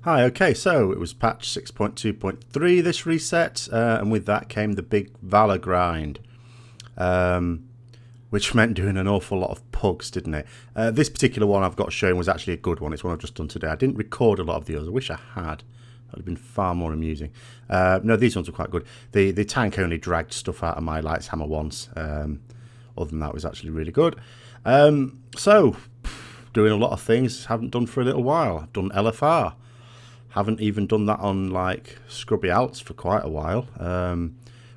Hi, okay, so it was patch 6.2.3 this reset, and with that came the big Valor grind, which meant doing an awful lot of pugs, didn't it? This particular one I've got shown was actually a good one. It's one I've just done today. I didn't record a lot of the others. I wish I had. That would have been far more amusing. No, these ones were quite good. The tank only dragged stuff out of my lights hammer once. Other than that, it was actually really good. So, doing a lot of things. Haven't done for a little while. I've done LFR. Haven't even done that on like scrubby alts for quite a while.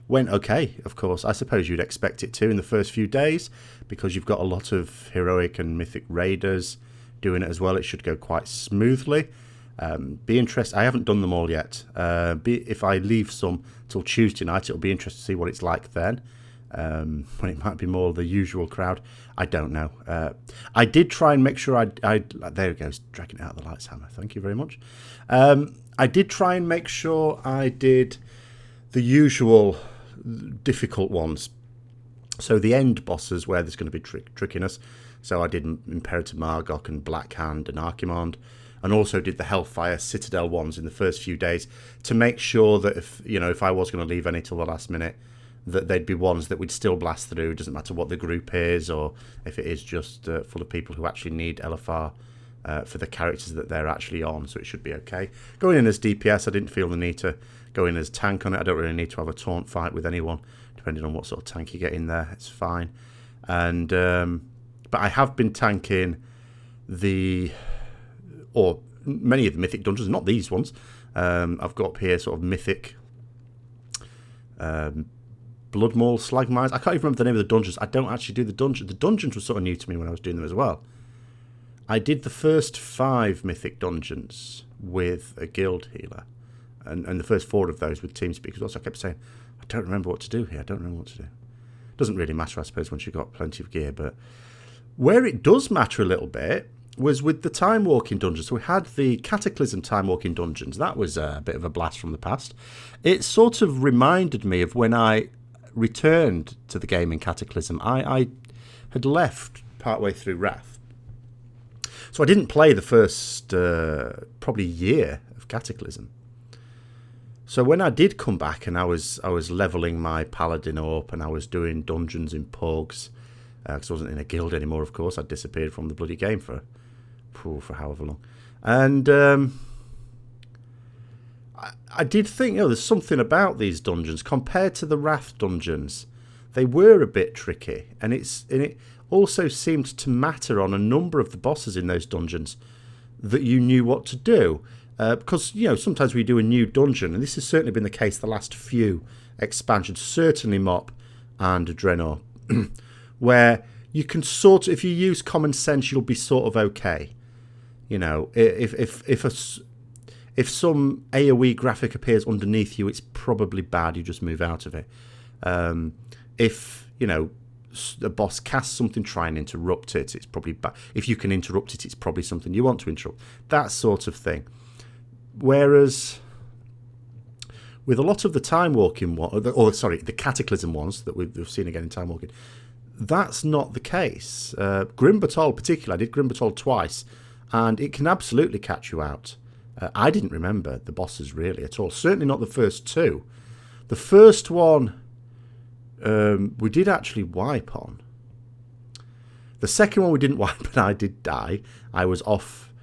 Went okay, of course. I suppose you'd expect it to in the first few days because you've got a lot of heroic and mythic raiders doing it as well. It should go quite smoothly. Be interested. I haven't done them all yet. If I leave some till Tuesday night, it'll be interesting to see what it's like then. When it might be more the usual crowd. I don't know. I did try and make sure there it goes, dragging it out of the lights hammer. Thank you very much. I did try and make sure I did the usual difficult ones. So the end bosses where there's going to be trickiness. So I did Imperator Margok and Blackhand and Archimond, and also did the Hellfire Citadel ones in the first few days to make sure that if I was going to leave any till the last minute, that they'd be ones that we'd still blast through. It doesn't matter what the group is or if it is just full of people who actually need LFR for the characters that they're actually on, so it should be okay. Going in as DPS, I didn't feel the need to go in as tank on it. I don't really need to have a taunt fight with anyone, depending on what sort of tank you get in there. It's fine. And but I have been tanking many of the mythic dungeons, not these ones. I've got up here sort of mythic Blood Maul, Slag Mines. I can't even remember the name of the dungeons. I don't actually do the dungeons. The dungeons were sort of new to me when I was doing them as well. I did the first 5 mythic dungeons with a guild healer. And the first 4 of those with TeamSpeak. Because also I kept saying, I don't remember what to do here. I don't remember what to do. Doesn't really matter, I suppose, once you've got plenty of gear. But where it does matter a little bit was with the time walking dungeons. So we had the Cataclysm time walking dungeons. That was a bit of a blast from the past. It sort of reminded me of when I returned to the game in Cataclysm. I had left partway through Wrath, so I didn't play the first probably year of Cataclysm. So when I did come back and I was leveling my paladin up and I was doing dungeons in pugs, because I wasn't in a guild anymore, of course. I'd disappeared from the bloody game for however long, and I did think, there's something about these dungeons compared to the Wrath dungeons. They were a bit tricky, and it also seemed to matter on a number of the bosses in those dungeons that you knew what to do. Because, sometimes we do a new dungeon, and this has certainly been the case the last few expansions, certainly Mop and Draenor, where you can if you use common sense, you'll be sort of okay. If some AoE graphic appears underneath you, it's probably bad. You just move out of it. If a boss casts something, try and interrupt it. It's probably bad. If you can interrupt it, it's probably something you want to interrupt. That sort of thing. Whereas with a lot of the time walking the Cataclysm ones that we've seen again in time walking, that's not the case. Grim Batol, particularly, I did Grim Batol twice, and it can absolutely catch you out. I didn't remember the bosses really at all. Certainly not the first 2. The first one we did actually wipe on. The second one we didn't wipe, and I did die. I was off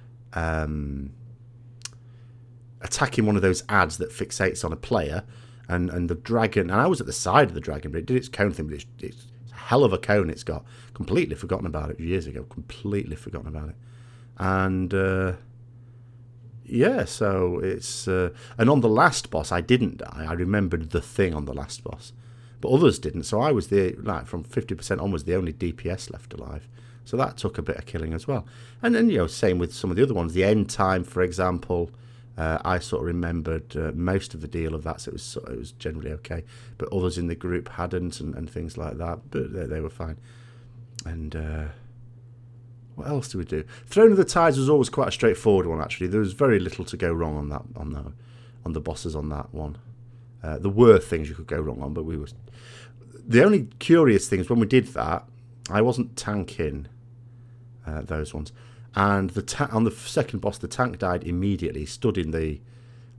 attacking one of those ads that fixates on a player, and the dragon. And I was at the side of the dragon, but it did its cone thing. But it's a hell of a cone it's got. Completely forgotten about it years ago. Completely forgotten about it. And so it's and on the last boss I didn't die. I remembered the thing on the last boss, but others didn't. So I was from 50% onwards the only DPS left alive. So that took a bit of killing as well. And then same with some of the other ones. The end time, for example, I sort of remembered most of the deal of that, so it was generally okay. But others in the group hadn't, and things like that. But they were fine. And what else do we do? Throne of the Tides was always quite a straightforward one, actually. There was very little to go wrong on that, on the bosses on that one. There were things you could go wrong on, but the only curious thing is when we did that, I wasn't tanking those ones. And on the second boss, the tank died immediately. He stood in the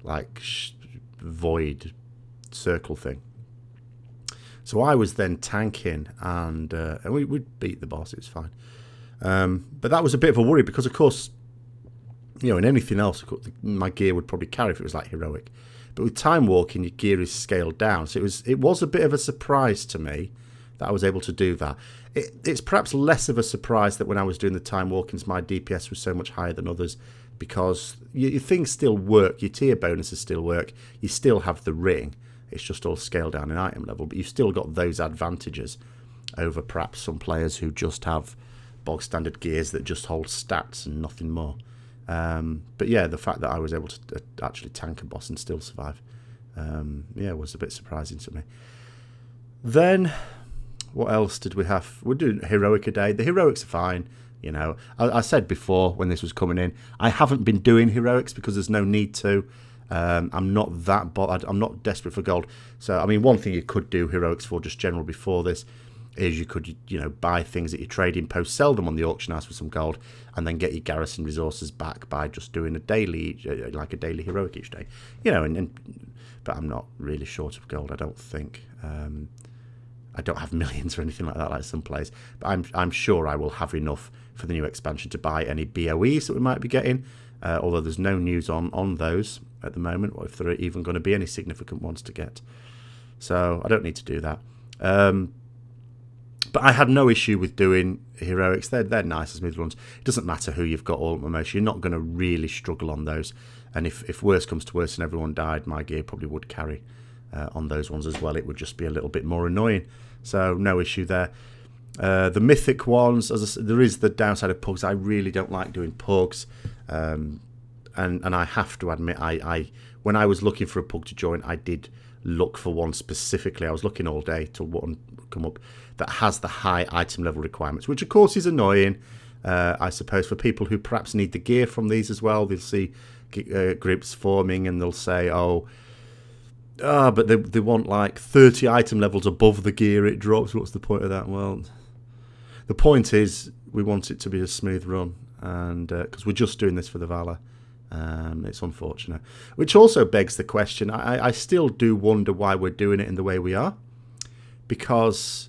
like void circle thing. So I was then tanking, and we beat the boss. It was fine. But that was a bit of a worry because, of course, you know, in anything else, my gear would probably carry if it was like heroic. But with time walking, your gear is scaled down. So it was a bit of a surprise to me that I was able to do that. It's perhaps less of a surprise that when I was doing the time walkings, my DPS was so much higher than others, because your things still work, your tier bonuses still work, you still have the ring. It's just all scaled down in item level, but you've still got those advantages over perhaps some players who just have bog standard gears that just hold stats and nothing more. But yeah, the fact that I was able to actually tank a boss and still survive, yeah, was a bit surprising to me. Then, what else did we have? We're doing heroic a day. The heroics are fine. You know, I said before when this was coming in, I haven't been doing heroics because there's no need to. I'm not that bothered. I'm not desperate for gold. So, I mean, one thing you could do heroics for, just general before this, is you could, you know, buy things at your trading post, sell them on the auction house for some gold, and then get your garrison resources back by just doing a daily, like a daily heroic each day. You know, but I'm not really short of gold, I don't think. I don't have millions or anything like that, like some players. But I'm sure I will have enough for the new expansion to buy any BOEs that we might be getting. Although there's no news on those at the moment, or if there are even going to be any significant ones to get. So I don't need to do that. But I had no issue with doing heroics. They're nice, smooth runs. It doesn't matter who you've got all most. You're not going to really struggle on those. And if worse comes to worse and everyone died, my gear probably would carry on those ones as well. It would just be a little bit more annoying. So no issue there. The mythic ones, as I said, there is the downside of pugs. I really don't like doing pugs. And I have to admit, I when I was looking for a pug to join, I did look for one specifically. I was looking all day till one come up that has the high item level requirements, which of course is annoying, I suppose, for people who perhaps need the gear from these as well. They'll see groups forming and they'll say, but they want like 30 item levels above the gear it drops. What's the point of that? Well, the point is we want it to be a smooth run, and because we're just doing this for the Valor. It's unfortunate, which also begs the question. I still do wonder why we're doing it in the way we are, because,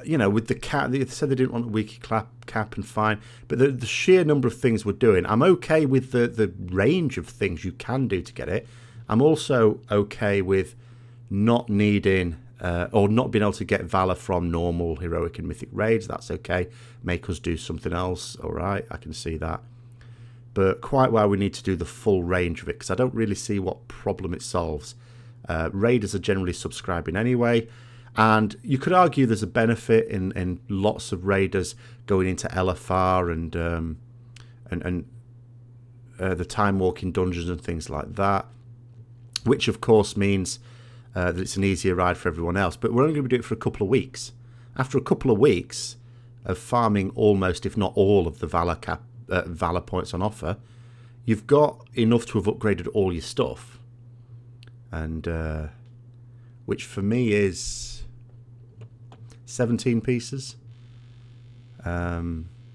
you know, with the cap, they said they didn't want a weekly cap, and fine, but the sheer number of things we're doing, I'm okay with the range of things you can do to get it. I'm also okay with not needing or not being able to get Valor from normal heroic and mythic raids. That's okay. Make us do something else. All right, I can see that. But quite why we need to do the full range of it, because I don't really see what problem it solves. Raiders are generally subscribing anyway, and you could argue there's a benefit in lots of raiders going into LFR and the time walking dungeons and things like that, which of course means that it's an easier ride for everyone else. But we're only going to do it for a couple of weeks. After a couple of weeks of farming almost, if not all, of the Valor points on offer, you've got enough to have upgraded all your stuff, and which for me is 17 pieces,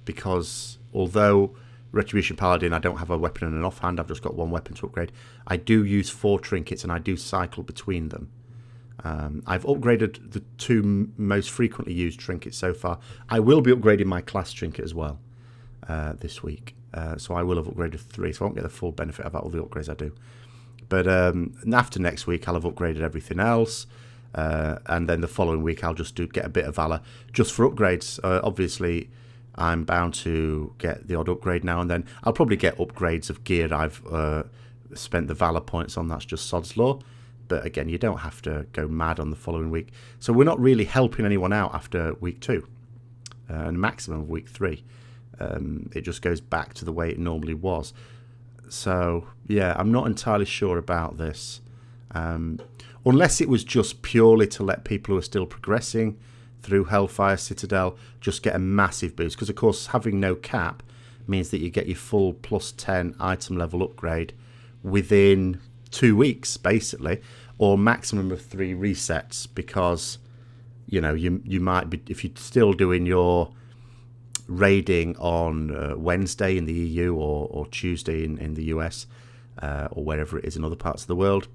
because although Retribution Paladin, I don't have a weapon and an offhand, I've just got one weapon to upgrade. I do use 4 trinkets and I do cycle between them. I've upgraded the 2 most frequently used trinkets so far. I will be upgrading my class trinket as well this week. So I will have upgraded 3, so I won't get the full benefit of all the upgrades I do. But after next week, I'll have upgraded everything else. And then the following week, I'll just get a bit of Valor just for upgrades. Obviously, I'm bound to get the odd upgrade now and then. I'll probably get upgrades of gear I've spent the Valor points on. That's just sod's law. But again, you don't have to go mad on the following week. So we're not really helping anyone out after week 2. And maximum of week 3. It just goes back to the way it normally was. So, yeah, I'm not entirely sure about this. Unless it was just purely to let people who are still progressing through Hellfire Citadel just get a massive boost. Because, of course, having no cap means that you get your full plus 10 item level upgrade within 2 weeks, basically, or maximum of 3 resets. Because, you know, you might be, if you're still doing your raiding on Wednesday in the EU or Tuesday in the US or wherever it is in other parts of the world,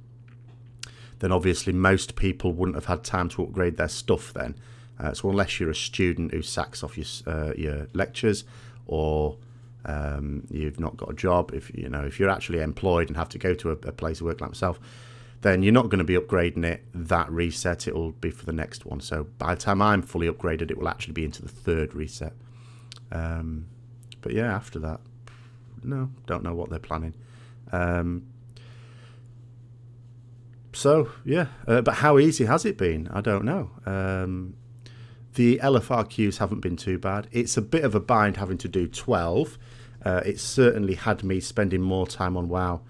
then obviously most people wouldn't have had time to upgrade their stuff then. So unless you're a student who sacks off your lectures, or you've not got a job, if you're actually employed and have to go to a place of work like myself, then you're not going to be upgrading it that reset. It will be for the next one. So by the time I'm fully upgraded, it will actually be into the third reset. But yeah, after that, no, don't know what they're planning. So yeah, but how easy has it been? I don't know. The LFR queues haven't been too bad. It's a bit of a bind having to do 12. It certainly had me spending more time on WoW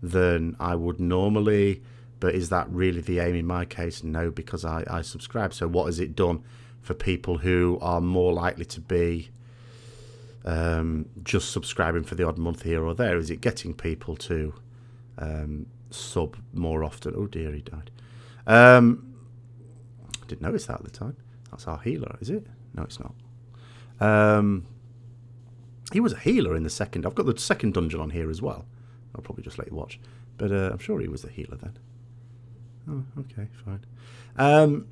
than I would normally. But is that really the aim in my case? No, because I subscribe. So what has it done for people who are more likely to be just subscribing for the odd month here or there? Is it getting people to sub more often? Oh dear, he died. Didn't notice that at the time. That's our healer, is it? No, it's not. He was a healer in the second. I've got the second dungeon on here as well. I'll probably just let you watch. But I'm sure he was a healer then. Oh, okay, fine.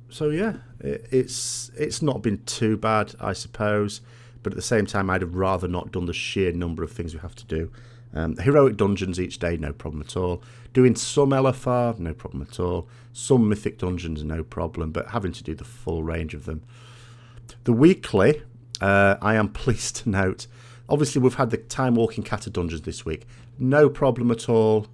So yeah, it's not been too bad, I suppose. But at the same time, I'd have rather not done the sheer number of things we have to do. Heroic dungeons each day, no problem at all. Doing some LFR, no problem at all. Some mythic dungeons, no problem. But having to do the full range of them. The weekly, I am pleased to note, obviously we've had the time walking kata dungeons this week. No problem at all.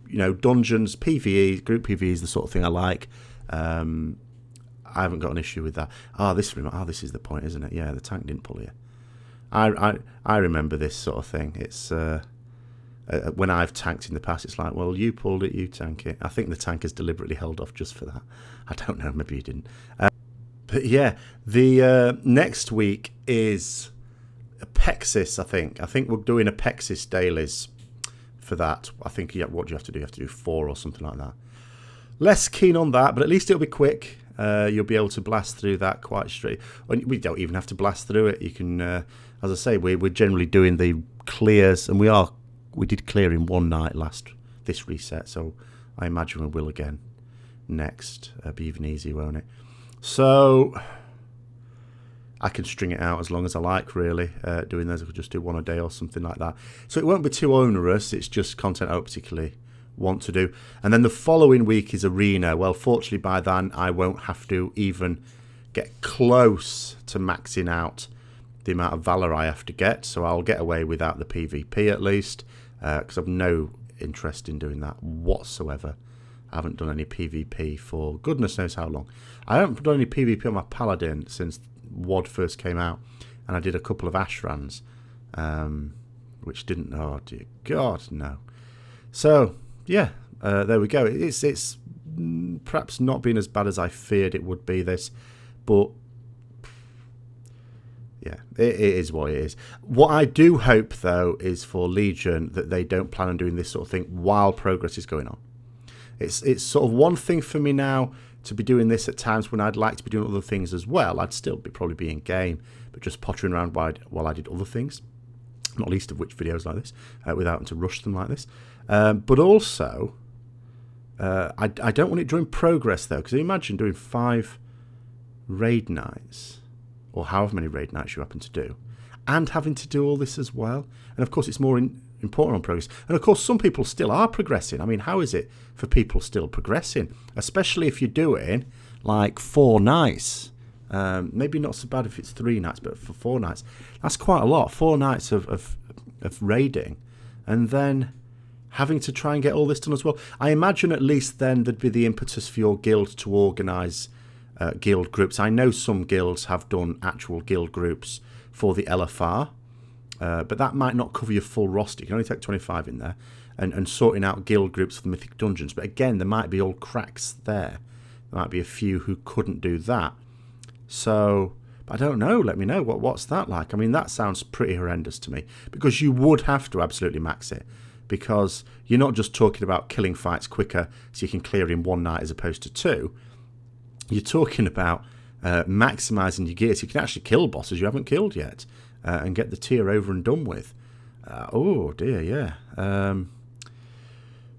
Dungeons, PvE, group PvE is the sort of thing I like. I haven't got an issue with that. This is the point, isn't it? Yeah, the tank didn't pull here. I remember this sort of thing. It's when I've tanked in the past, it's like, well, you pulled it, you tank it. I think the tank has deliberately held off just for that. I don't know, maybe you didn't. But yeah, the next week is Apexis, I think. I think we're doing Apexis dailies for that. I think, yeah, what do you have to do? You have to do 4 or something like that. Less keen on that, but at least it'll be quick. You'll be able to blast through that quite straight. We don't even have to blast through it. You can, as I say, we're generally doing the clears, and we did clear in one night this reset, so I imagine we will again next. Be even easier, won't it? So I can string it out as long as I like, really. Doing those, I could just do one a day or something like that. So it won't be too onerous. It's just content I don't particularly want to do. And then the following week is Arena. Well, fortunately by then I won't have to even get close to maxing out the amount of Valor I have to get. So I'll get away without the PvP at least, because I've no interest in doing that whatsoever. I haven't done any PvP for goodness knows how long. I haven't done any PvP on my Paladin since WoD first came out, and I did a couple of Ashrans, which didn't. Oh dear God, no. So yeah, there we go. It's perhaps not been as bad as I feared it would be. This, but yeah, it is what it is. What I do hope though is for Legion that they don't plan on doing this sort of thing while progress is going on. It's sort of one thing for me now to be doing this at times when I'd like to be doing other things as well. I'd still probably be in game, but just pottering around while I did other things, not least of which videos like this, without having to rush them like this. But also, I don't want it during progress though, because imagine doing 5 raid nights, or however many raid nights you happen to do, and having to do all this as well. And of course, it's more important on progress. And of course, some people still are progressing. I mean, how is it for people still progressing? Especially if you're doing like 4 nights. Maybe not so bad if it's 3 nights, but for 4 nights, that's quite a lot. 4 nights of raiding, and then having to try and get all this done as well. I imagine at least then there'd be the impetus for your guild to organise guild groups. I know some guilds have done actual guild groups for the LFR, but that might not cover your full roster. You can only take 25 in there, and sorting out guild groups for the Mythic Dungeons. But again, there might be old cracks there. There might be a few who couldn't do that. So, I don't know. Let me know. What's that like? I mean, that sounds pretty horrendous to me, because you would have to absolutely max it, because you're not just talking about killing fights quicker so you can clear in 1 night as opposed to 2. You're talking about maximising your gear so you can actually kill bosses you haven't killed yet and get the tier over and done with. Oh dear, yeah.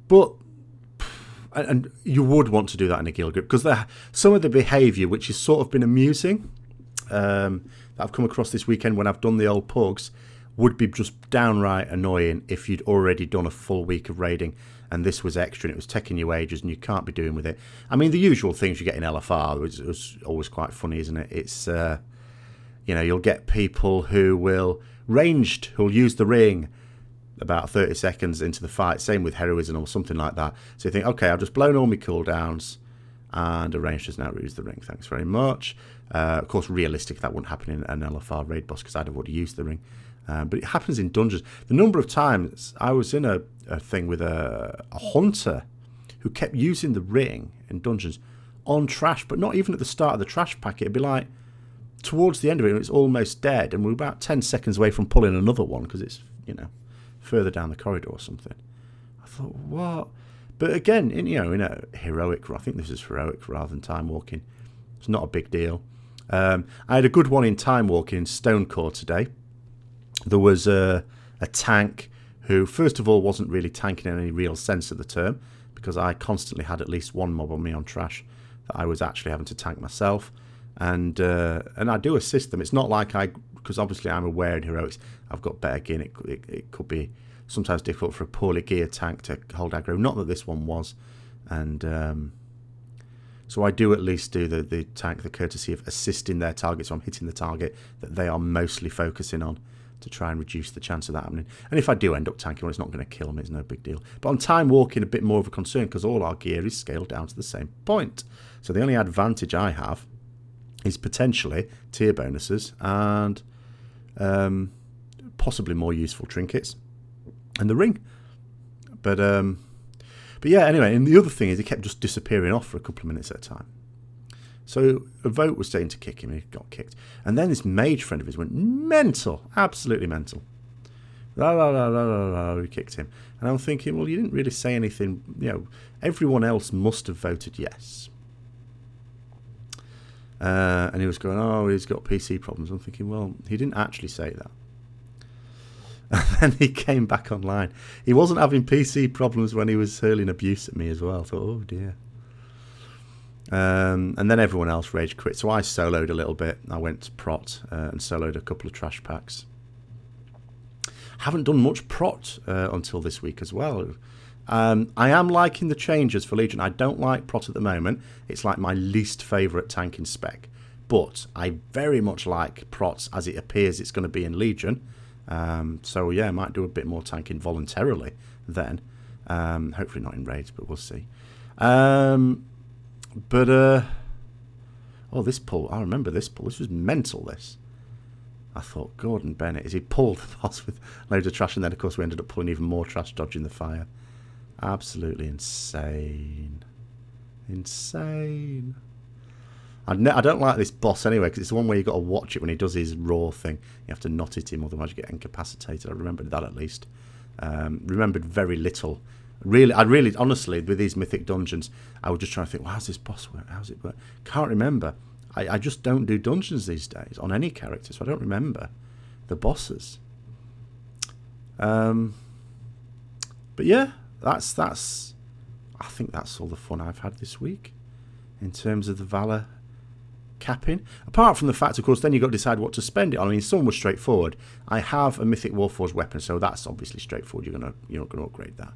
But and you would want to do that in a guild group, because some of the behaviour which has sort of been amusing that I've come across this weekend when I've done the old pugs would be just downright annoying if you'd already done a full week of raiding and this was extra and it was taking you ages and you can't be doing with it. I mean, the usual things you get in LFR was always quite funny, isn't it? It's, you know, you'll get people who'll use the ring about 30 seconds into the fight, same with heroism or something like that. So you think, okay, I've just blown all my cooldowns and a ranged has now used the ring, thanks very much. Of course, realistic, that wouldn't happen in an LFR raid boss because I'd have already used the ring. But it happens in dungeons. The number of times I was in a thing with a hunter who kept using the ring in dungeons on trash, but not even at the start of the trash packet. It'd be like towards the end of it, it's almost dead, and we're about 10 seconds away from pulling another one because it's, you know, further down the corridor or something. I thought, what? But again, in a heroic, I think this is heroic rather than time walking. It's not a big deal. I had a good one in time walking in Stonecore today. There was a tank who, first of all, wasn't really tanking in any real sense of the term, because I constantly had at least one mob on me on trash that I was actually having to tank myself. And I do assist them. It's not like because obviously I'm aware in heroics I've got better gear. It could be sometimes difficult for a poorly geared tank to hold aggro. Not that this one was. And so I do at least do the tank the courtesy of assisting their target, so I'm hitting the target that they are mostly focusing on, to try and reduce the chance of that happening. And if I do end up tanking one, it's not going to kill me, it's no big deal. But on time walking, a bit more of a concern, because all our gear is scaled down to the same point. So the only advantage I have is potentially tier bonuses and possibly more useful trinkets and the ring. But yeah, anyway, and the other thing is he kept just disappearing off for a couple of minutes at a time. So a vote was starting to kick him and he got kicked. And then this mage friend of his went mental, absolutely mental. La la la la la la, he kicked him. And I'm thinking, well, you didn't really say anything. You know, everyone else must have voted yes. And he was going, oh, he's got PC problems. I'm thinking, well, he didn't actually say that. And then he came back online. He wasn't having PC problems when he was hurling abuse at me as well. I thought, oh dear. And then everyone else rage quit. So I soloed a little bit. I went to prot and soloed a couple of trash packs. Haven't done much prot until this week as well. I am liking the changes for Legion. I don't like prot at the moment. It's like my least favourite tanking spec. But I very much like prot as it appears it's going to be in Legion. So yeah, I might do a bit more tanking voluntarily then. Hopefully not in raids, but we'll see. But oh, this pull, I remember this pull. This was mental, this. I thought, Gordon Bennett, is he pulled the boss with loads of trash, and then of course we ended up pulling even more trash, dodging the fire. Absolutely insane. Insane. I don't like this boss anyway, because it's the one where you've got to watch it when he does his raw thing. You have to not hit him, otherwise you get incapacitated. I remembered that at least. Remembered very little. I really, honestly, with these mythic dungeons, I was just trying to think, well, how's this boss work? How's it work? Can't remember. I just don't do dungeons these days on any character, so I don't remember the bosses. But yeah, that's. I think that's all the fun I've had this week in terms of the Valor capping. Apart from the fact, of course, then you've got to decide what to spend it on. I mean, some was straightforward. I have a Mythic Warforged weapon, so that's obviously straightforward. You're not going to upgrade that.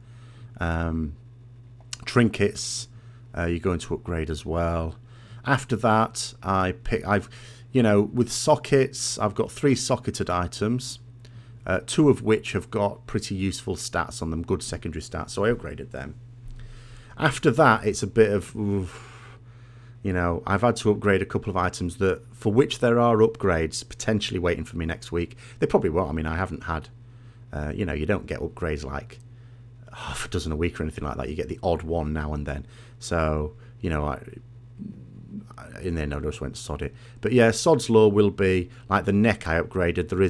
Trinkets, you're going to upgrade as well. After that, with sockets, I've got 3 socketed items, 2 of which have got pretty useful stats on them, good secondary stats, so I upgraded them. After that, it's a bit of, I've had to upgrade a couple of items for which there are upgrades potentially waiting for me next week. They probably won't. I mean, I haven't had, you don't get upgrades like half a dozen a week or anything like that. You get the odd one now and then. So, in the end I just went sod it. But yeah, Sod's Law will be like the neck I upgraded. There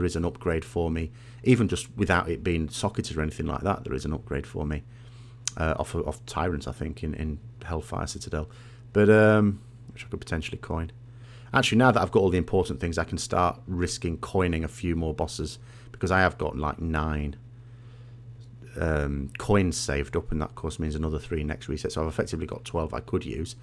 is an upgrade for me, even just without it being socketed or anything like that. There is an upgrade for me off Tyrant, I think, in Hellfire Citadel, but which I could potentially coin. Actually, now that I've got all the important things, I can start risking coining a few more bosses, because I have got like 9 coins saved up, and that of course means another 3 next reset. So I've effectively got 12 I could use.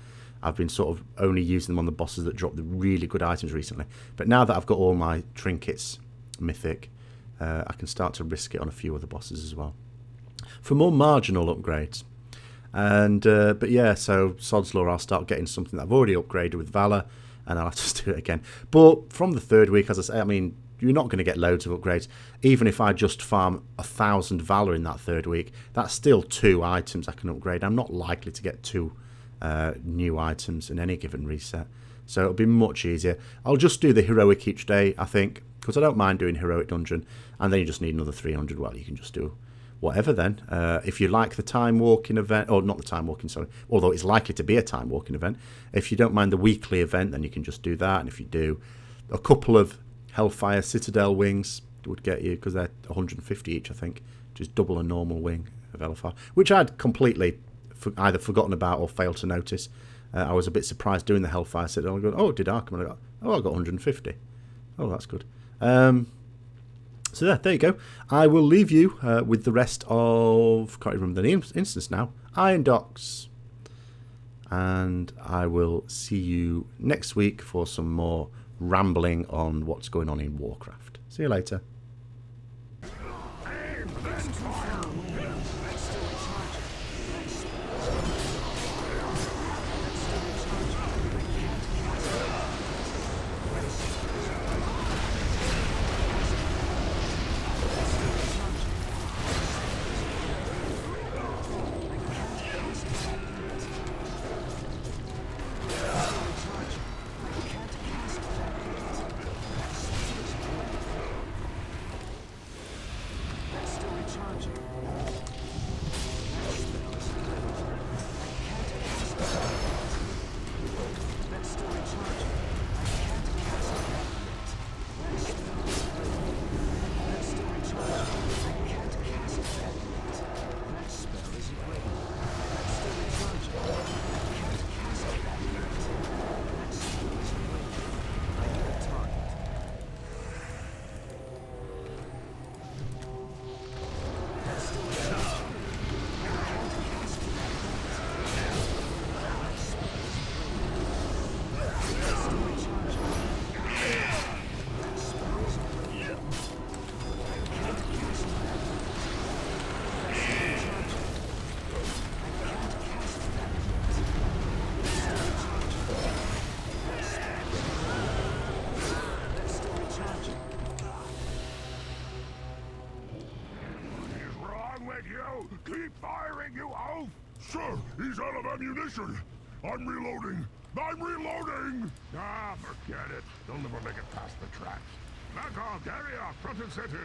I've been sort of only using them on the bosses that drop the really good items recently. But now that I've got all my trinkets mythic, I can start to risk it on a few other bosses as well for more marginal upgrades. And but yeah, so sod's law, I'll start getting something that I've already upgraded with Valor, and I'll have to do it again. But from the 3rd week, as I say, I mean, you're not going to get loads of upgrades. Even if I just farm 1,000 Valor in that 3rd week, that's still 2 items I can upgrade. I'm not likely to get 2 new items in any given reset, so it'll be much easier. I'll just do the heroic each day, I think, because I don't mind doing heroic dungeon, and then you just need another 300. Well, you can just do whatever then. If you like the time walking event, or not the time walking, sorry, although it's likely to be a time walking event, if you don't mind the weekly event, then you can just do that. And if you do, a couple of Hellfire Citadel wings would get you, because they're 150 each, I think, which is double a normal wing of Hellfire, which I'd completely either forgotten about or failed to notice. I was a bit surprised doing the Hellfire Citadel. I go, oh, did Arkham? I got, oh, I got 150. Oh, that's good. So yeah, there you go. I will leave you with the rest of, can't even remember the instance now, Iron Docks. And I will see you next week for some more rambling on what's going on in Warcraft. See you later. Keep firing, you oaf! Sir, he's out of ammunition! I'm reloading! I'm reloading! Ah, forget it. They'll never make it past the traps. Back off, carry off, front and center!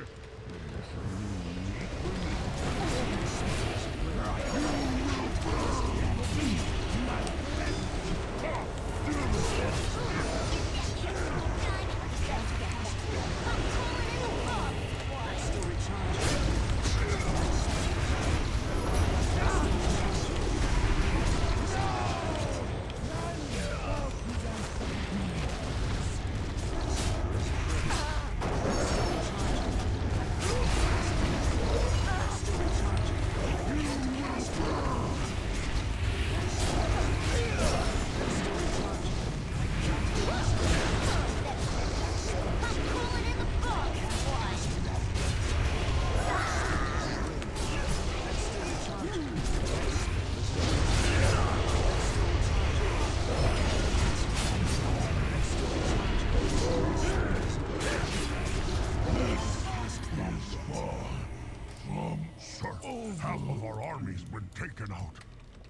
Half of our army's been taken out.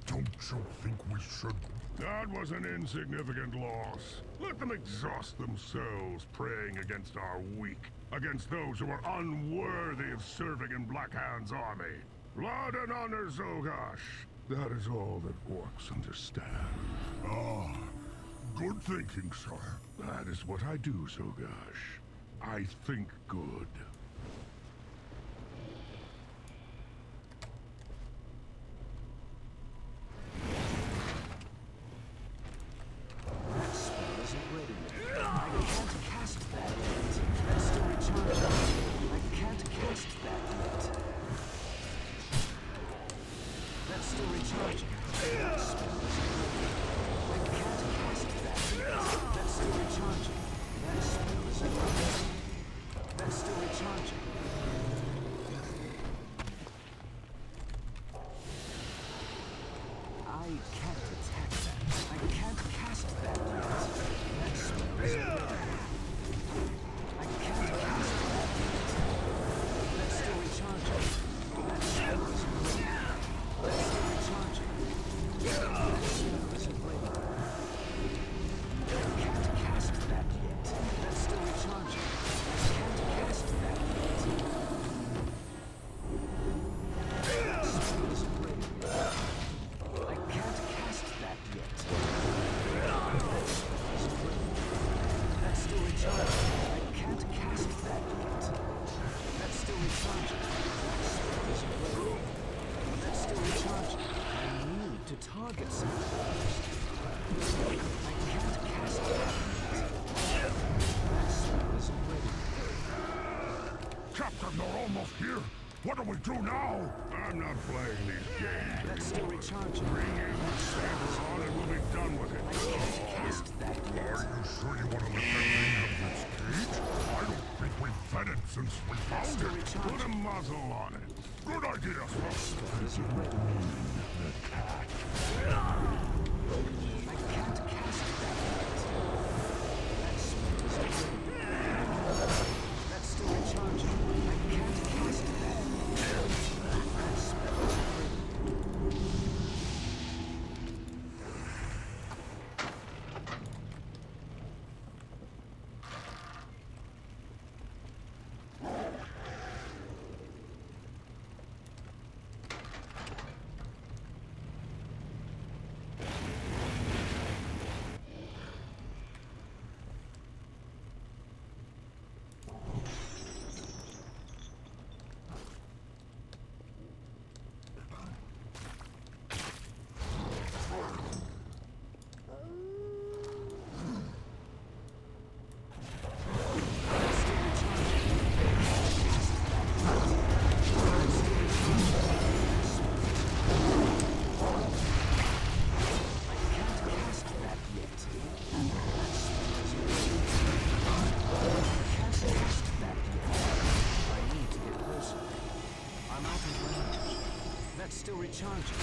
Don't you think we should? That was an insignificant loss. Let them exhaust themselves praying against our weak, against those who are unworthy of serving in Blackhand's army. Blood and honor, Zogosh. That is all that orcs understand. Ah, good thinking, sir. That is what I do, Zogosh. I think good. That spell isn't ready yet. target set. I can't cast that. That spell isn't ready. Captain, they're almost here. What do we do now? I'm not playing these games. That's still recharging. Bring in the saber on and we'll be done with it. I can't cast that yet. Are you sure you want to let that thing out of its cage? I don't think we've fed it since we found still it. recharging. Put a muzzle on it. Good idea, Smoke. That isn't ready. I can't cast that yet. That spell isn't ready. That's still recharging. I can't cast that. That spell isn't ready. That's still recharging.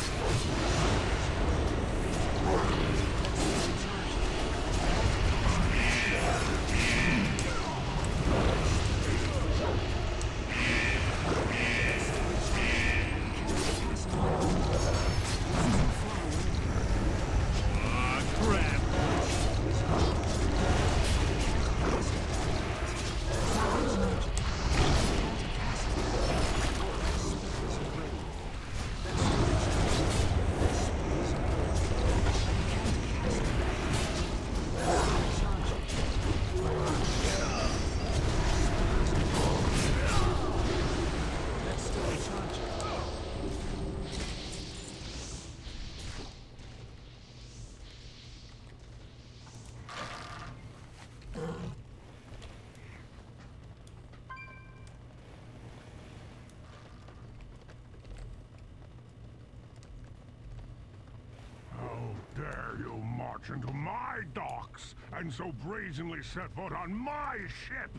Dare you march into my docks and so brazenly set foot on my ship?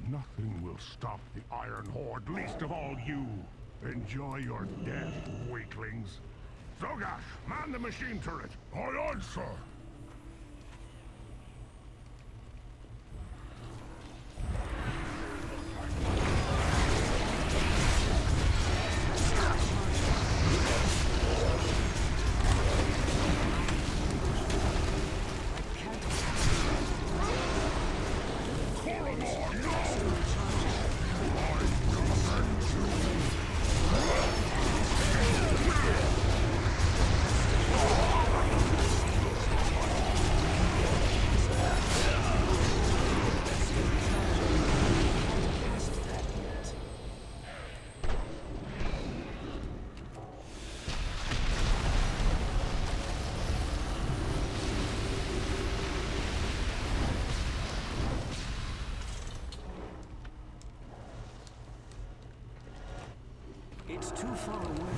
Nothing will stop the Iron Horde, least of all you. Enjoy your death, weaklings. Zogash, man the machine turret. Aye, aye, sir. It's too far away.